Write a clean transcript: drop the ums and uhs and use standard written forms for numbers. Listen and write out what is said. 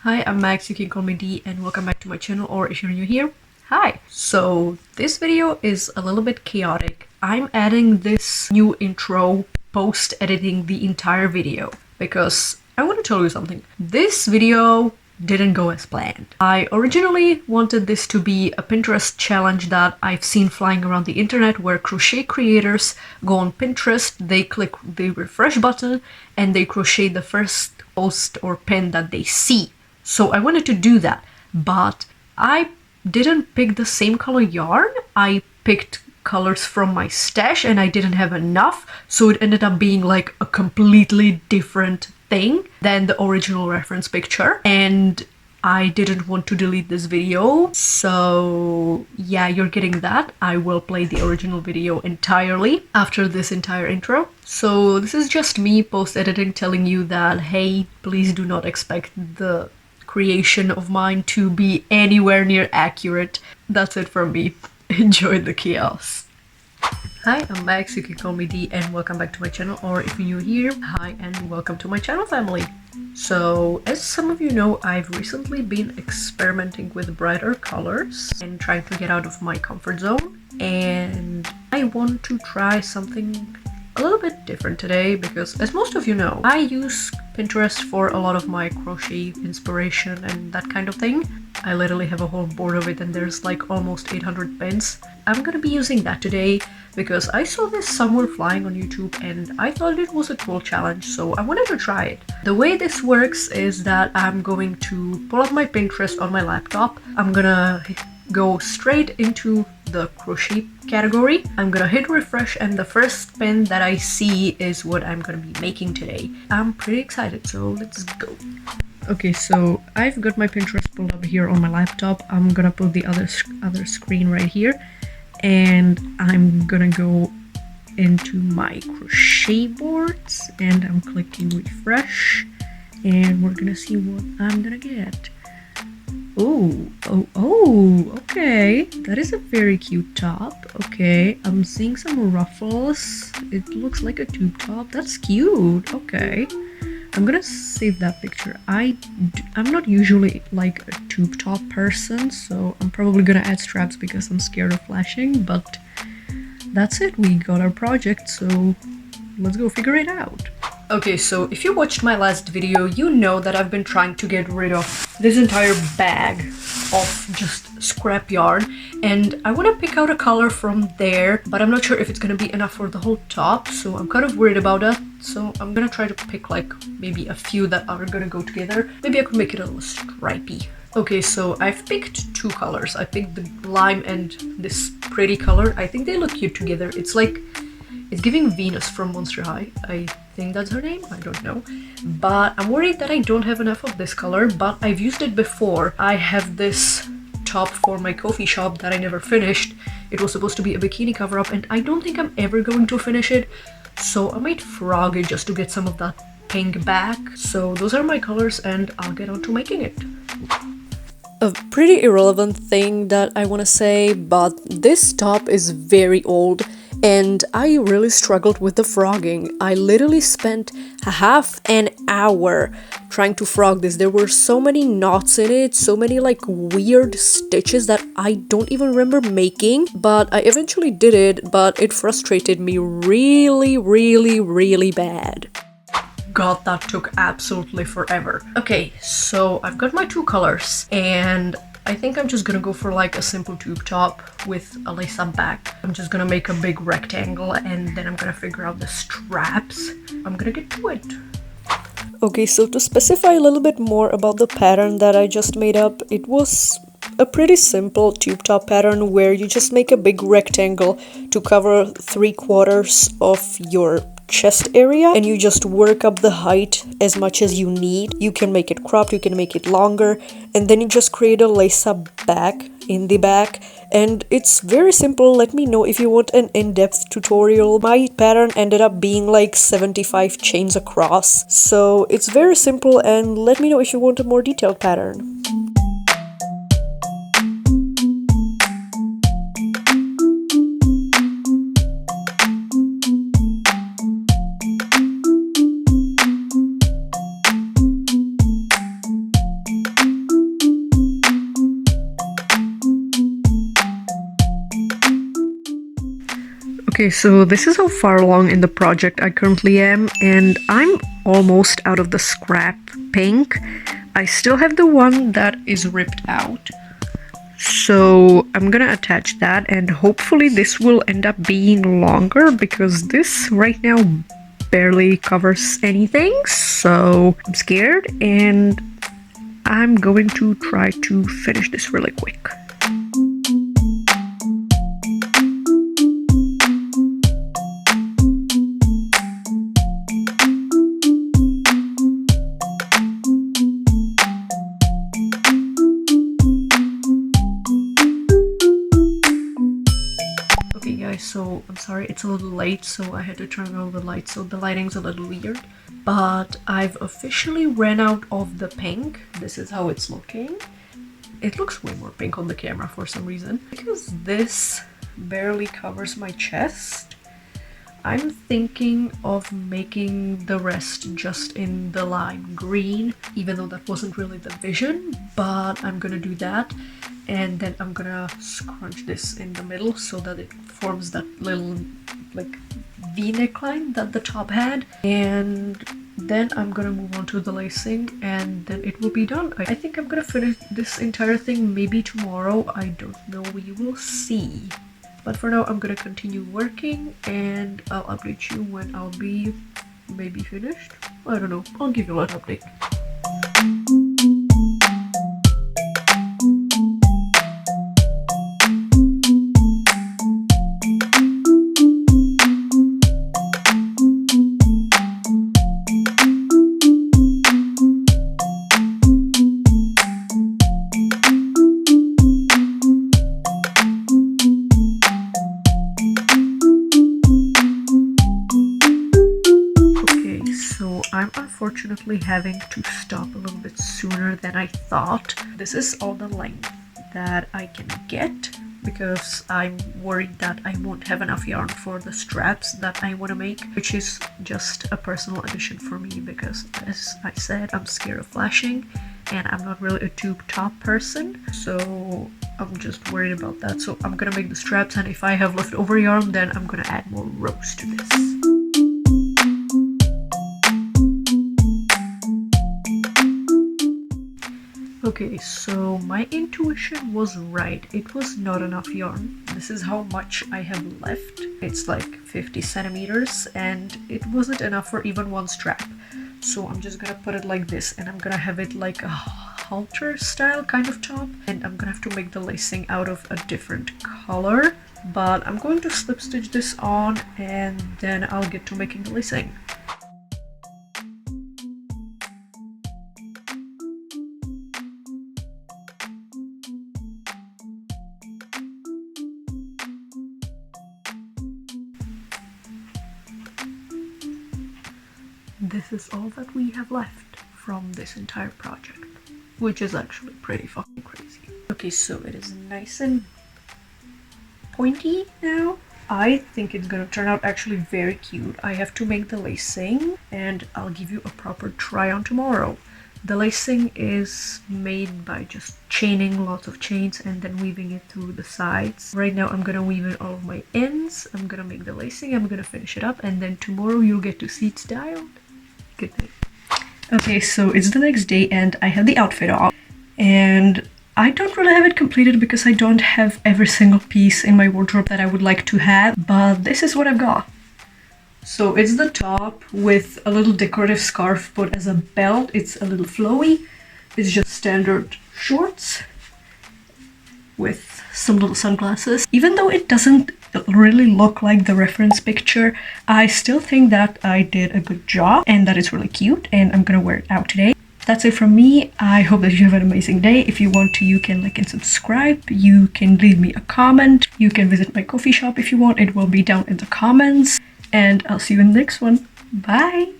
Hi, I'm Max, you can call me D, and welcome back to my channel, or if you're new here, hi! So, this video is a little bit chaotic. I'm adding this new intro post-editing the entire video, because I want to tell you something. This video didn't go as planned. I originally wanted this to be a Pinterest challenge that I've seen flying around the internet, where crochet creators go on Pinterest, they click the refresh button, and they crochet the first post or pin that they see. So I wanted to do that, but I didn't pick the same color yarn. I picked colors from my stash and I didn't have enough, so it ended up being like a completely different thing than the original reference picture, and I didn't want to delete this video, so yeah, you're getting that. I will play the original video entirely after this entire intro. So this is just me post-editing telling you that, hey, please do not expect the creation of mine to be anywhere near accurate. That's it from me. Enjoy the chaos. Hi, I'm Max, you can call me D, and welcome back to my channel, or if you're new here, hi and welcome to my channel family. So, as some of you know, I've recently been experimenting with brighter colors and trying to get out of my comfort zone, and I want to try something a little bit different today because, as most of you know, I use Pinterest for a lot of my crochet inspiration and that kind of thing. I literally have a whole board of it and there's like almost 800 pins. I'm gonna be using that today because I saw this somewhere flying on YouTube and I thought it was a cool challenge, so I wanted to try it. The way this works is that I'm going to pull up my Pinterest on my laptop. I'm gonna go straight into the crochet category. I'm gonna hit refresh and the first pin that I see is what I'm gonna be making today. I'm pretty excited, so let's go. Okay, so I've got my Pinterest pulled up here on my laptop. I'm gonna put the other screen right here, and I'm gonna go into my crochet boards and I'm clicking refresh and we're gonna see what I'm gonna get. Oh, okay. That is a very cute top. Okay, I'm seeing some ruffles. It looks like a tube top. That's cute. Okay. I'm gonna save that picture. I'm not usually like a tube top person, so I'm probably gonna add straps because I'm scared of flashing, but that's it. We got our project, so let's go figure it out. Okay, so if you watched my last video, you know that I've been trying to get rid of this entire bag of just scrap yarn, and I want to pick out a color from there, but I'm not sure if it's gonna be enough for the whole top, so I'm kind of worried about that. So I'm gonna try to pick like maybe a few that are gonna go together. Maybe I could make it a little stripey. Okay, so I've picked two colors. I picked the lime and this pretty color. I think they look cute together. It's giving Venus from Monster High. I think that's her name, I don't know. But I'm worried that I don't have enough of this color, but I've used it before. I have this top for my coffee shop that I never finished. It was supposed to be a bikini cover-up and I don't think I'm ever going to finish it. So I might frog it just to get some of that pink back. So those are my colors and I'll get on to making it. A pretty irrelevant thing that I want to say, but this top is very old and I really struggled with the frogging. I literally spent half an hour trying to frog this. There were so many knots in it, so many like weird stitches that I don't even remember making, but I eventually did it, but it frustrated me really bad. God, that took absolutely forever. Okay, so I've got my two colors and I think I'm just gonna go for like a simple tube top with a lace-up back. I'm just gonna make a big rectangle and then I'm gonna figure out the straps. I'm gonna get to it. Okay, so to specify a little bit more about the pattern that I just made up, it was a pretty simple tube top pattern where you just make a big rectangle to cover 3/4 of your chest area and you just work up the height as much as you need. You can make it cropped, you can make it longer, and then you just create a lace-up back in the back, and it's very simple. Let me know if you want an in-depth tutorial. My pattern ended up being like 75 chains across, so it's very simple, and let me know if you want a more detailed pattern. Okay, so this is how far along in the project I currently am, and I'm almost out of the scrap pink. I still have the one that is ripped out. So I'm gonna attach that, and hopefully this will end up being longer because this right now barely covers anything. So I'm scared, and I'm going to try to finish this really quick. So I'm sorry it's a little late, so I had to turn on the lights, so the lighting's a little weird, but I've officially ran out of the pink. This is how it's looking. It looks way more pink on the camera for some reason. Because this barely covers my chest, I'm thinking of making the rest just in the lime green, even though that wasn't really the vision, but I'm gonna do that. And then I'm gonna scrunch this in the middle so that it forms that little like V neckline that the top had. And then I'm gonna move on to the lacing, and then it will be done. I think I'm gonna finish this entire thing maybe tomorrow. I don't know, we will see. But for now I'm gonna continue working, and I'll update you when I'll be maybe finished. I don't know, I'll give you an update. I'm unfortunately having to stop a little bit sooner than I thought. This is all the length that I can get because I'm worried that I won't have enough yarn for the straps that I want to make, which is just a personal addition for me because, as I said, I'm scared of flashing and I'm not really a tube top person, so I'm just worried about that. So I'm gonna make the straps, and if I have leftover yarn, then I'm gonna add more rows to this. Okay, so my intuition was right. It was not enough yarn. This is how much I have left. It's like 50 centimeters, and it wasn't enough for even one strap. So I'm just gonna put it like this, and I'm gonna have it like a halter style kind of top, and I'm gonna have to make the lacing out of a different color. But I'm going to slip stitch this on, and then I'll get to making the lacing. This is all that we have left from this entire project, which is actually pretty fucking crazy. Okay, so it is nice and pointy now. I think it's gonna turn out actually very cute. I have to make the lacing, and I'll give you a proper try on tomorrow. The lacing is made by just chaining lots of chains and then weaving it through the sides. Right now I'm gonna weave in all of my ends, I'm gonna make the lacing, I'm gonna finish it up, and then tomorrow you'll get to see it styled. Good night. Okay, so it's the next day and I have the outfit off, and I don't really have it completed because I don't have every single piece in my wardrobe that I would like to have, but this is what I've got. So it's the top with a little decorative scarf put as a belt. It's a little flowy. It's just standard shorts with some little sunglasses. Even though it doesn't really look like the reference picture, I still think that I did a good job and that it's really cute, and I'm gonna wear it out today. That's it from me. I hope that you have an amazing day. If you want to, you can like and subscribe. You can leave me a comment. You can visit my coffee shop if you want. It will be down in the comments. And I'll see you in the next one. Bye!